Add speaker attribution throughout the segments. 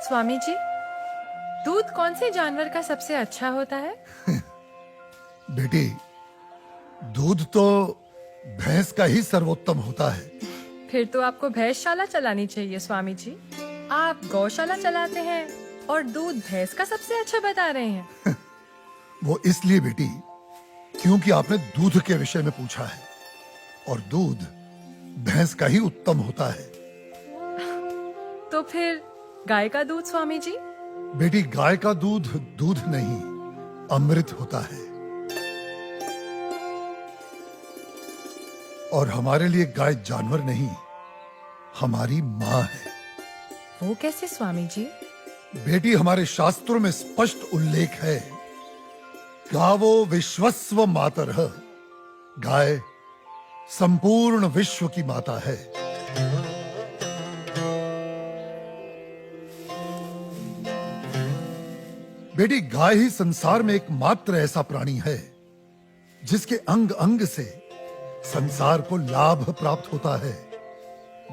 Speaker 1: स्वामी जी, दूध कौन से जानवर का सबसे अच्छा होता है?
Speaker 2: बेटी, दूध तो भैंस का ही सर्वोत्तम होता है।
Speaker 1: फिर तो आपको भैंसशाला चलानी चाहिए स्वामी जी। आप गौशाला चलाते हैं और दूध भैंस का सबसे अच्छा बता रहे हैं।
Speaker 2: वो इसलिए बेटी, क्योंकि आपने दूध के विषय में पूछा है और दूध भैंस का ही उत्तम होता है।
Speaker 1: तो फिर गाय का दूध स्वामी जी?
Speaker 2: बेटी, गाय का दूध दूध नहीं, अमृत होता है। और हमारे लिए गाय जानवर नहीं, हमारी माँ है।
Speaker 1: वो कैसे स्वामी जी?
Speaker 2: बेटी, हमारे शास्त्रों में स्पष्ट उल्लेख है, गावो विश्वस्व मातरः, गाय संपूर्ण विश्व की माता है। बेटी, गाय ही संसार में एकमात्र ऐसा प्राणी है जिसके अंग अंग से संसार को लाभ प्राप्त होता है।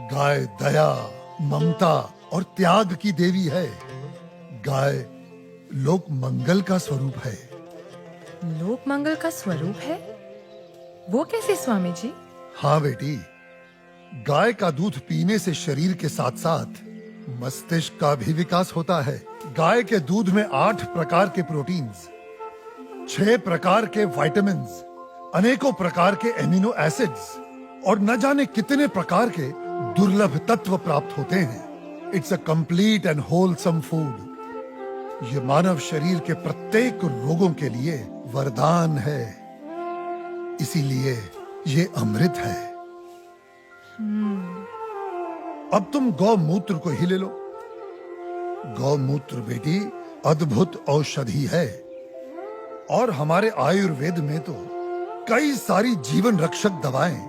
Speaker 2: गाय दया, ममता और त्याग की देवी है। गाय लोक मंगल का स्वरूप है।
Speaker 1: लोक मंगल का स्वरूप है? वो कैसे स्वामी जी?
Speaker 2: हाँ बेटी, गाय का दूध पीने से शरीर के साथ साथ मस्तिष्क का भी विकास होता है। गाय के दूध में 8 प्रकार के प्रोटीन्स, 6 प्रकार के विटामिन्स, अनेकों प्रकार के एमिनो एसिड्स और न जाने कितने प्रकार के दुर्लभ तत्व प्राप्त होते हैं। It's a complete and wholesome food. ये मानव शरीर के प्रत्येक रोगों के लिए वरदान है। इसीलिए ये अमृत है। अब तुम गौमूत्र को ही ले लो। गौमूत्र बेटी अद्भुत औषधि है और हमारे आयुर्वेद में तो कई सारी जीवन रक्षक दवाएं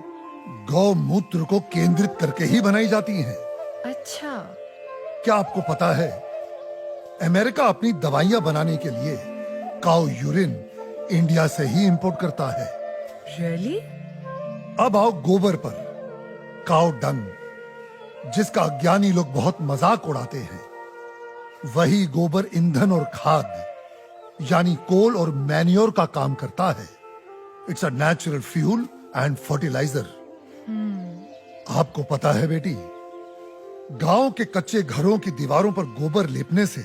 Speaker 2: गौमूत्र को केंद्रित करके ही बनाई जाती हैं।
Speaker 1: अच्छा।
Speaker 2: क्या आपको पता है, अमेरिका अपनी दवाइयां बनाने के लिए काऊ यूरिन इंडिया से ही इंपोर्ट करता है।
Speaker 1: रियली?
Speaker 2: अब आओ गोबर पर। काऊ डंग, जिसका अज्ञानी लोग बहुत मजाक उड़ाते हैं, वही गोबर ईंधन और खाद यानी कोल और मैन्योर का काम करता है। It's a natural fuel and fertiliser. आपको पता है बेटी, गांव के कच्चे घरों की दीवारों पर गोबर लेपने से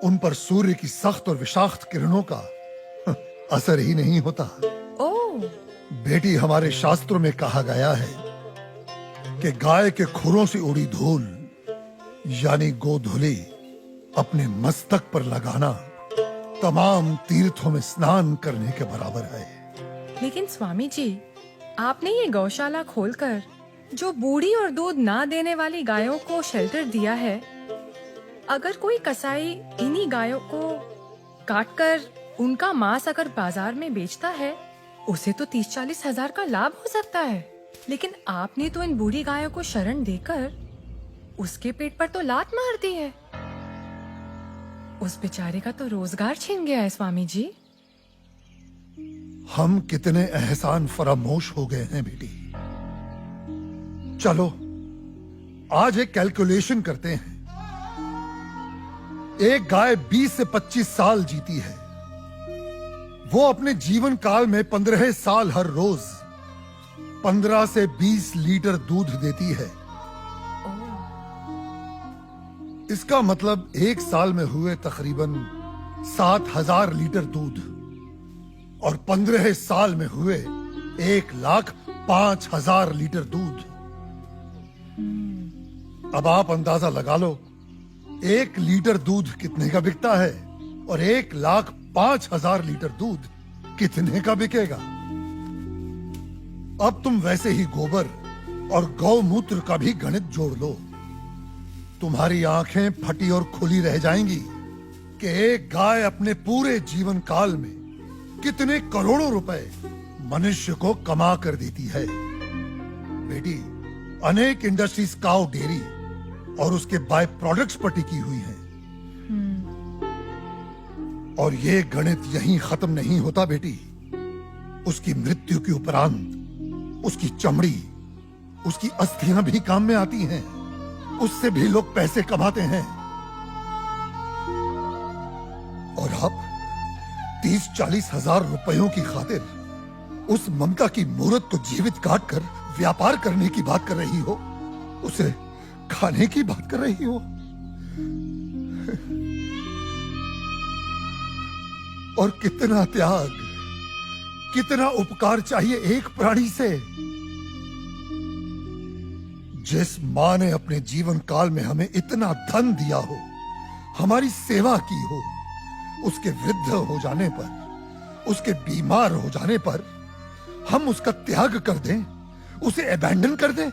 Speaker 2: उन पर सूर्य की सख्त और विषाक्त किरणों का असर ही नहीं होता।
Speaker 1: ओह।
Speaker 2: बेटी, हमारे शास्त्रों में कहा गया है कि गाय के खुरों से उड़ी धूल यानी गोधूली अपने मस्तक पर लगाना तमाम तीर्थों में स्नान करने के बराबर है।
Speaker 1: लेकिन स्वामी जी, आपने ये गौशाला खोलकर जो बूढ़ी और दूध ना देने वाली गायों को शेल्टर दिया है, अगर कोई कसाई इन्हीं गायों को काटकर उनका मांस अगर बाजार में बेचता है, उसे तो 30-40 हजार का लाभ हो सकता है। लेकिन आपने तो इन बूढ़ी गायों को शरण देकर उसके पेट पर तो लात मार दी है। उस बेचारे का तो रोजगार छिन गया है स्वामी जी।
Speaker 2: हम कितने एहसान फरामोश हो गए हैं बेटी। चलो आज एक कैलकुलेशन करते हैं। एक गाय 20 से 25 साल जीती है। वो अपने जीवन काल में 15 साल हर रोज 15 से 20 लीटर दूध देती है। इसका मतलब एक साल में हुए तकरीबन 7,000 लीटर दूध और 15 साल में हुए 1,05,000 लीटर दूध। अब आप अंदाजा लगा लो, 1 लीटर दूध कितने का बिकता है और 1,05,000 लीटर दूध कितने का बिकेगा। अब तुम वैसे ही गोबर और गौमूत्र का भी गणित जोड़ लो। तुम्हारी आंखें फटी और खुली रह जाएंगी कि एक गाय अपने पूरे जीवन काल में कितने करोड़ों रुपए मनुष्य को कमा कर देती है। बेटी, अनेक इंडस्ट्रीज काऊ डेयरी और उसके बाय प्रोडक्ट्स पर टिकी हुई हैं। और ये गणित यहीं खत्म नहीं होता बेटी। उसकी मृत्यु के उपरांत उसकी चमड़ी, उसकी अस्थियां भी काम में आती हैं। उससे भी लोग पैसे कमाते हैं। और आप 30-40 हजार रुपयों की खातिर उस ममता की मूर्त को जीवित काट कर व्यापार करने की बात कर रही हो, उसे खाने की बात कर रही हो। और कितना त्याग, कितना उपकार चाहिए एक प्राणी से। जिस मां ने अपने जीवन काल में हमें इतना धन दिया हो, हमारी सेवा की हो, उसके वृद्ध हो जाने पर, उसके बीमार हो जाने पर हम उसका त्याग कर दें, उसे अबैंडन कर दें।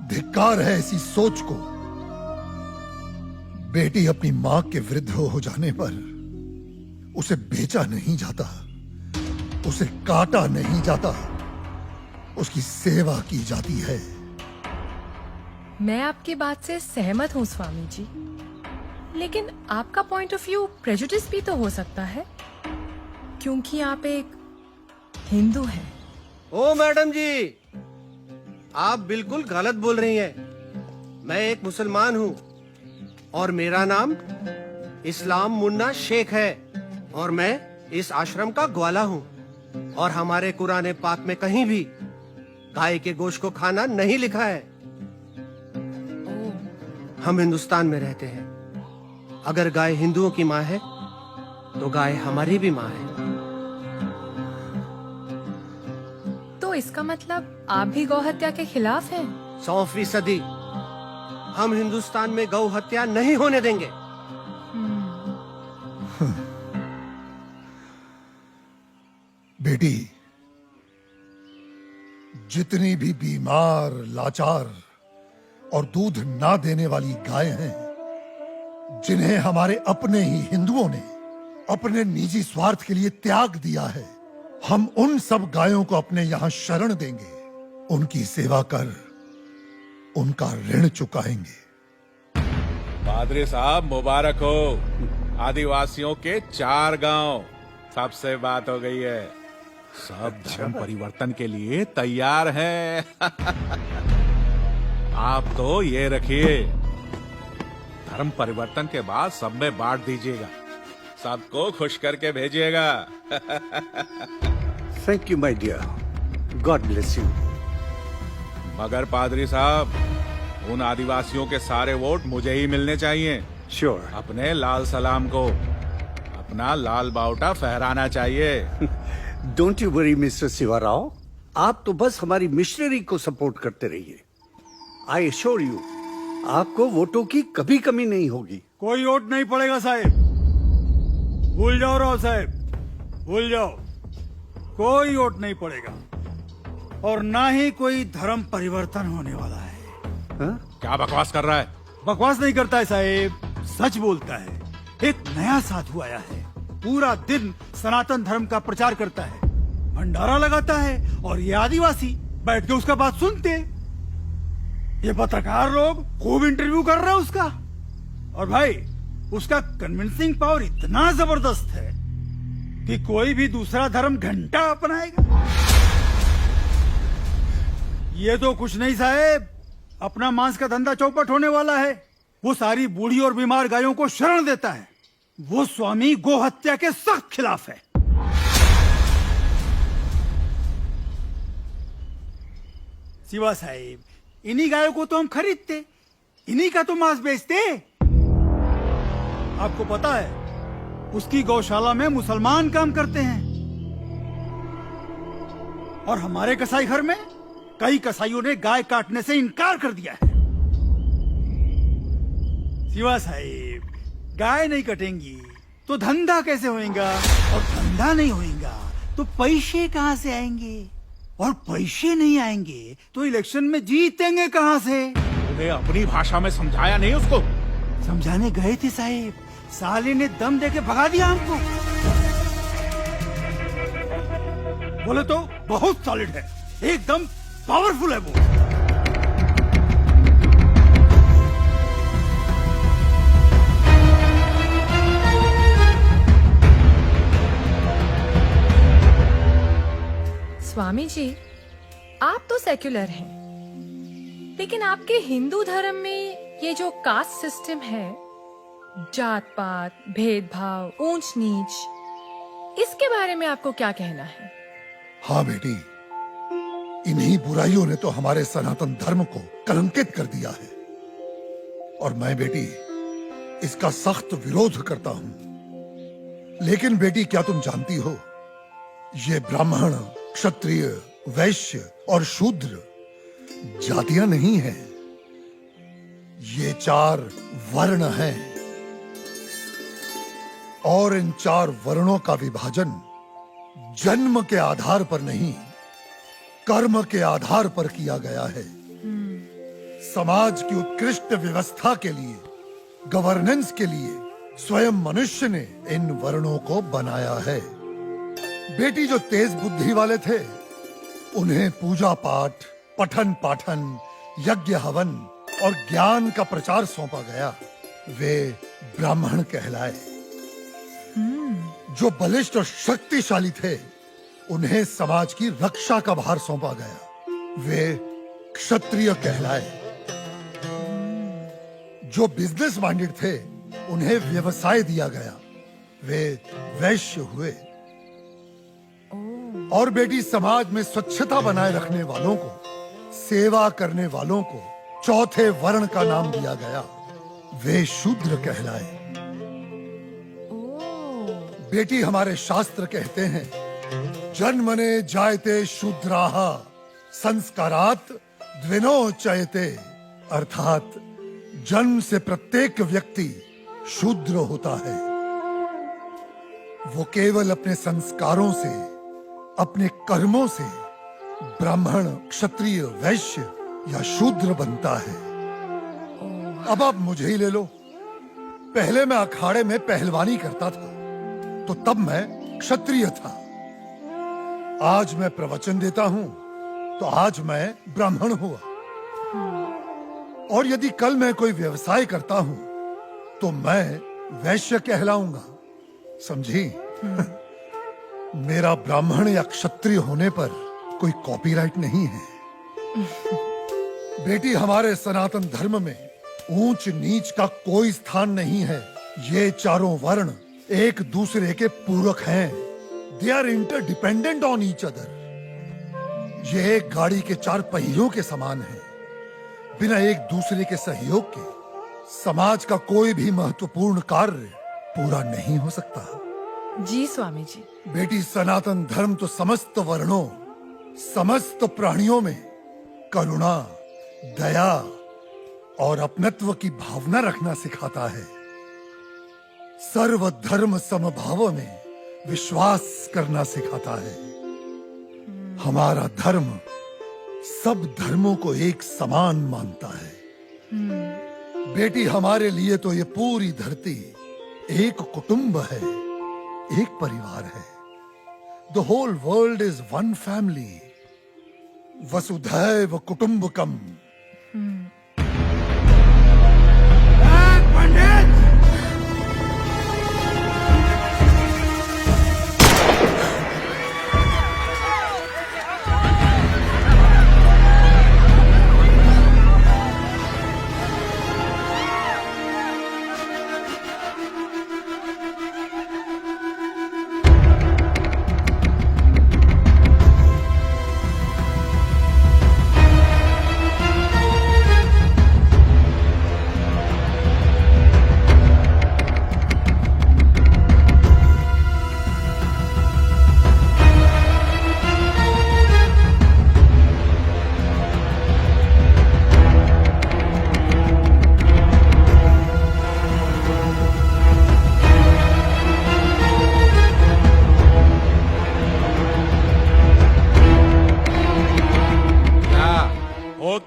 Speaker 2: धिक्कार है ऐसी सोच को। बेटी अपनी मां के वृद्ध हो जाने पर उसे बेचा नहीं जाता, उसे काटा नहीं जाता, उसकी सेवा की जाती है।
Speaker 1: मैं आपकी बात से सहमत हूँ स्वामी जी, लेकिन आपका पॉइंट ऑफ व्यू प्रेजुडिस भी तो हो सकता है, क्योंकि आप एक हिंदू हैं।
Speaker 3: ओ मैडम जी, आप बिल्कुल गलत बोल रही हैं। मैं एक मुसलमान हूँ और मेरा नाम इस्लाम मुन्ना शेख है और मैं इस आश्रम का ग्वाला हूँ। और हमारे कुरान पाक में कहीं भी गाय के गोश्त को खाना नहीं लिखा है। हम हिंदुस्तान में रहते हैं। अगर गाय हिंदुओं की माँ है तो गाय हमारी भी माँ है।
Speaker 1: तो इसका मतलब आप भी गौ हत्या के खिलाफ हैं?
Speaker 3: 100%। हम हिंदुस्तान में गौ हत्या नहीं होने देंगे।
Speaker 2: बेटी, जितनी भी बीमार, लाचार और दूध ना देने वाली गायें हैं, जिन्हें हमारे अपने ही हिंदुओं ने अपने निजी स्वार्थ के लिए त्याग दिया है, हम उन सब गायों को अपने यहां शरण देंगे, उनकी सेवा कर उनका ऋण चुकाएंगे।
Speaker 4: पादरी साहब मुबारक हो। आदिवासियों के 4 गांव, सबसे बात हो गई है। सब धर्म परिवर्तन के लिए तैयार हैं। आप तो ये रखिए, धर्म परिवर्तन के बाद सब में बांट दीजिएगा, सबको खुश करके भेजिएगा।
Speaker 5: Thank you my dear, God bless you.
Speaker 4: मगर पादरी साहब, उन आदिवासियों के सारे वोट मुझे ही मिलने चाहिए।
Speaker 5: श्योर।
Speaker 4: अपने लाल सलाम को अपना लाल बावटा फहराना चाहिए।
Speaker 5: Don't you worry mister Shiva Rao, आप तो बस हमारी मिशनरी को सपोर्ट करते रहिए। आई एश्योर यू, आपको वोटों की कभी कमी नहीं होगी।
Speaker 6: कोई वोट नहीं पड़ेगा साहब, भूल जाओ राव साहब, भूल जाओ। कोई वोट नहीं पड़ेगा और ना ही कोई धर्म परिवर्तन होने वाला है।
Speaker 5: हाँ?
Speaker 4: क्या बकवास कर रहा है?
Speaker 6: बकवास नहीं करता है साहब, सच बोलता है। एक नया साधु आया है, पूरा दिन सनातन धर्म का प्रचार करता है, भंडारा लगाता है और ये आदिवासी बैठ के उसका बात सुनते। ये पत्रकार लोग खूब इंटरव्यू कर रहे हैं उसका। और भाई, उसका कन्विंसिंग पावर इतना जबरदस्त है कि कोई भी दूसरा धर्म घंटा अपनाएगा। ये तो कुछ नहीं साहब, अपना मांस का धंधा चौपट होने वाला है। वो सारी बूढ़ी और बीमार गायों को शरण देता है। वो स्वामी गो हत्या के सख्त खिलाफ है। शिवा साहिब, इन्हीं गायों को तो हम खरीदते, इन्हीं का तो मांस बेचते। आपको पता है, उसकी गौशाला में मुसलमान काम करते हैं और हमारे कसाई घर में कई कसाईयों ने गाय काटने से इनकार कर दिया है। शिवा साहिब, गाय नहीं कटेंगी तो धंधा कैसे होएगा, और धंधा नहीं होएगा तो पैसे कहां से आएंगे, और पैसे नहीं आएंगे तो इलेक्शन में जीतेंगे कहां से।
Speaker 4: उन्हें अपनी भाषा में समझाया नहीं उसको?
Speaker 6: समझाने गए थे साहिब, साले ने दम देके भगा दिया हमको। बोले तो बहुत सॉलिड है, एकदम पावरफुल है वो।
Speaker 1: स्वामी जी, आप तो सेक्युलर हैं, लेकिन आपके हिंदू धर्म में ये जो कास्ट सिस्टम है जात पात, भेदभाव, ऊंच नीच, इसके बारे में आपको क्या कहना है?
Speaker 2: हाँ बेटी, इन्हीं बुराइयों ने तो हमारे सनातन धर्म को कलंकित कर दिया है और मैं बेटी इसका सख्त विरोध करता हूं। लेकिन बेटी क्या तुम जानती हो, ये ब्राह्मण, क्षत्रिय, वैश्य और शूद्र जातियां नहीं हैं, ये 4 वर्ण हैं और इन 4 वर्णों का विभाजन जन्म के आधार पर नहीं, कर्म के आधार पर किया गया है। समाज की उत्कृष्ट व्यवस्था के लिए, गवर्नेंस के लिए स्वयं मनुष्य ने इन वर्णों को बनाया है। बेटी जो तेज बुद्धि वाले थे उन्हें पूजा पाठ, पठन पाठन, यज्ञ हवन और ज्ञान का प्रचार सौंपा गया, वे ब्राह्मण कहलाए। जो बलिष्ठ और शक्तिशाली थे उन्हें समाज की रक्षा का भार सौंपा गया, वे क्षत्रिय कहलाए। जो बिजनेस माइंडेड थे उन्हें व्यवसाय दिया गया, वे वैश्य हुए। और बेटी समाज में स्वच्छता बनाए रखने वालों को, सेवा करने वालों को चौथे वर्ण का नाम दिया गया, वे शूद्र कहलाए। बेटी हमारे शास्त्र कहते हैं, जन्मने जायते शूद्राः संस्कारात् द्विनोच्यते, अर्थात जन्म से प्रत्येक व्यक्ति शूद्र होता है। वो केवल अपने संस्कारों से, अपने कर्मों से ब्राह्मण, क्षत्रिय, वैश्य या शूद्र बनता है। अब आप मुझे ही ले लो, पहले मैं अखाड़े में पहलवानी करता था तो तब मैं क्षत्रिय था, आज मैं प्रवचन देता हूं तो आज मैं ब्राह्मण हुआ, और यदि कल मैं कोई व्यवसाय करता हूं तो मैं वैश्य कहलाऊंगा, समझी? मेरा ब्राह्मण या क्षत्रिय होने पर कोई कॉपीराइट नहीं है। बेटी हमारे सनातन धर्म में ऊंच नीच का कोई स्थान नहीं है। ये चारों वर्ण एक दूसरे के पूरक हैं। They are interdependent on each other. ये एक गाड़ी के 4 पहियों के समान है। बिना एक दूसरे के सहयोग के समाज का कोई भी महत्वपूर्ण कार्य पूरा नहीं हो सकता।
Speaker 1: जी स्वामी जी।
Speaker 2: बेटी सनातन धर्म तो समस्त वर्णों, समस्त प्राणियों में करुणा, दया और अपनत्व की भावना रखना सिखाता है। सर्व धर्म समभाव में विश्वास करना सिखाता है। हमारा धर्म सब धर्मों को एक समान मानता है। बेटी हमारे लिए तो ये पूरी धरती एक कुटुंब है, एक परिवार है। The whole world is one family. वसुधैव कुटुंबकम।
Speaker 6: पंडित!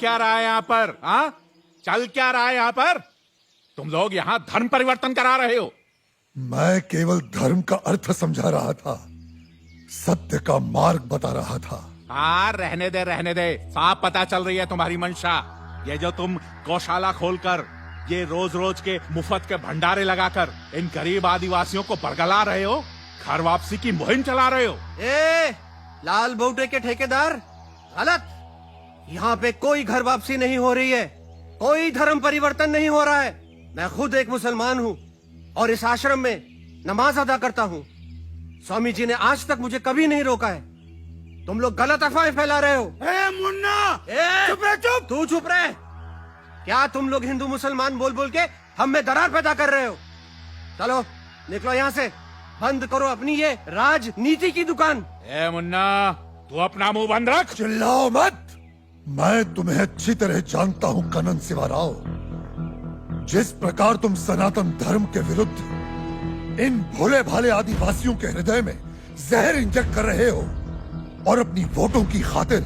Speaker 4: क्या रहा है यहाँ पर? हाँ, चल क्या रहा है यहाँ पर? तुम लोग यहाँ धर्म परिवर्तन करा रहे हो।
Speaker 2: मैं केवल धर्म का अर्थ समझा रहा था, सत्य का मार्ग बता रहा था।
Speaker 4: हाँ, रहने दे, साफ पता चल रही है तुम्हारी मंशा। ये जो तुम गौशाला खोलकर, ये रोज रोज के मुफ्त के भंडारे लगाकर इन गरीब आदिवासियों को बरगला रहे हो, घर वापसी की मुहिम चला रहे हो।
Speaker 3: ए, लाल बूटे के ठेकेदार, गलत। यहाँ पे कोई घर वापसी नहीं हो रही है, कोई धर्म परिवर्तन नहीं हो रहा है। मैं खुद एक मुसलमान हूँ और इस आश्रम में नमाज अदा करता हूँ। स्वामी जी ने आज तक मुझे कभी नहीं रोका है। तुम लोग गलत अफवाहें फैला रहे हो।
Speaker 6: ए मुन्ना, चुप रह, चुप।
Speaker 3: तू चुप रहे। क्या तुम लोग हिंदू मुसलमान बोल बोल के हम में दरार पैदा कर रहे हो? चलो निकलो यहाँ से, बंद करो अपनी ये राजनीति की दुकान।
Speaker 4: ए मुन्ना, तू अपना मुंह बंद रख।
Speaker 2: चिल्लाओ मत। मैं तुम्हें अच्छी तरह जानता हूं कनन शिवाराव। जिस प्रकार तुम सनातन धर्म के विरुद्ध इन भोले भाले आदिवासियों के हृदय में जहर इंजेक्ट कर रहे हो और अपनी वोटों की खातिर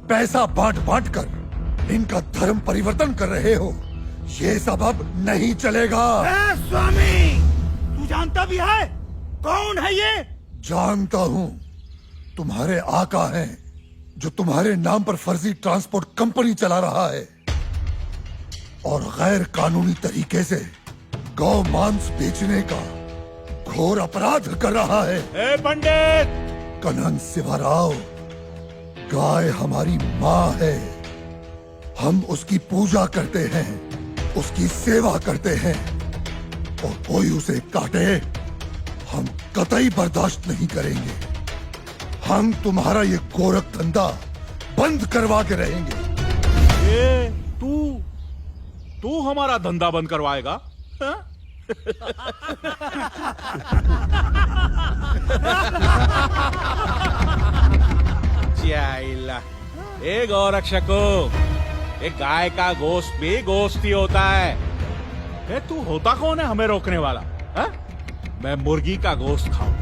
Speaker 2: पैसा बांट बांट कर इनका धर्म परिवर्तन कर रहे हो, ये सब अब नहीं चलेगा।
Speaker 6: ए स्वामी, तू जानता भी है कौन है ये?
Speaker 2: जानता हूं, तुम्हारे आका हैं जो तुम्हारे नाम पर फर्जी ट्रांसपोर्ट कंपनी चला रहा है और गैर कानूनी तरीके से गौ मांस बेचने का घोर अपराध कर रहा है।
Speaker 4: ए पंडित,
Speaker 2: कनन शिवाराव, गाय हमारी माँ है। हम उसकी पूजा करते हैं, उसकी सेवा करते हैं और कोई उसे काटे हम कतई बर्दाश्त नहीं करेंगे। हम तुम्हारा ये गोरख धंधा बंद करवा के रहेंगे।
Speaker 4: ए तू हमारा धंधा बंद करवाएगा? हाँ? चाइला, ए गौरक्षको, एक गाय का गोश्त भी गोश्त ही होता है। ए तू होता कौन है हमें रोकने वाला? हा? मैं मुर्गी का गोश्त खाऊं,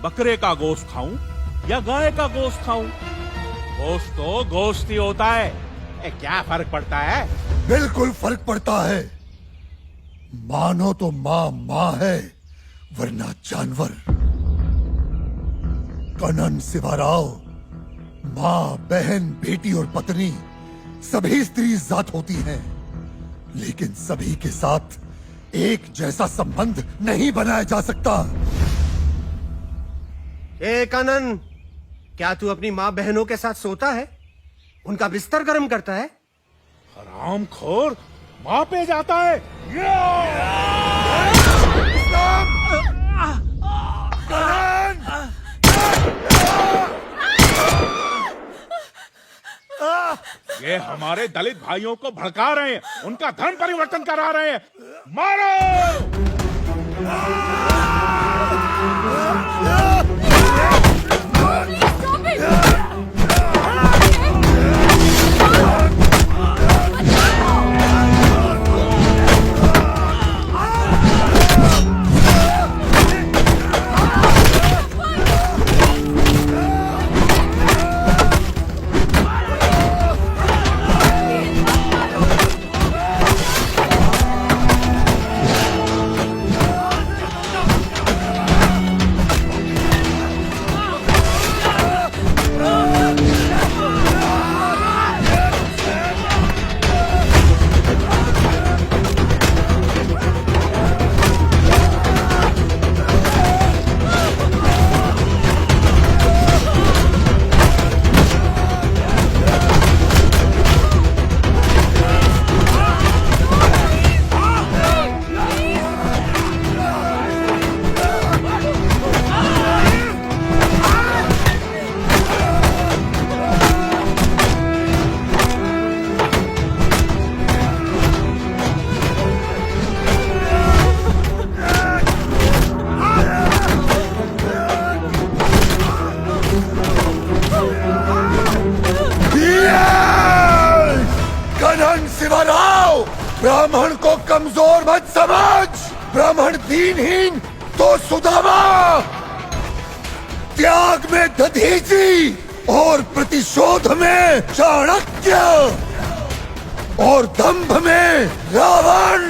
Speaker 4: बकरे का गोश्त खाऊं या गाय का गोश्त खाऊं, गोश्त तो गोश्त ही होता है। ए क्या फर्क पड़ता है?
Speaker 2: बिल्कुल फर्क पड़ता है। मानो तो माँ माँ है वरना जानवर। कनन शिवाराव, माँ, बहन, बेटी और पत्नी सभी स्त्री जात होती हैं, लेकिन सभी के साथ एक जैसा संबंध नहीं बनाया जा सकता।
Speaker 3: ए कनन, क्या तू अपनी माँ बहनों के साथ सोता है, उनका बिस्तर गर्म करता है?
Speaker 4: हरामखोर, माँ पे जाता है। ये हमारे दलित भाइयों को भड़का रहे हैं, उनका धर्म परिवर्तन करा रहे हैं। मारो!
Speaker 2: शिवराव, ब्राह्मण को कमजोर मत समझ। ब्राह्मण दीनहीन तो सुदामा, त्याग में दधीचि और प्रतिशोध में चाणक्य और दंभ में रावण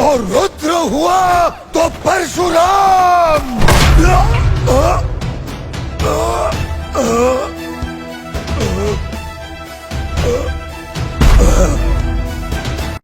Speaker 2: और रुद्र हुआ तो परशुराम।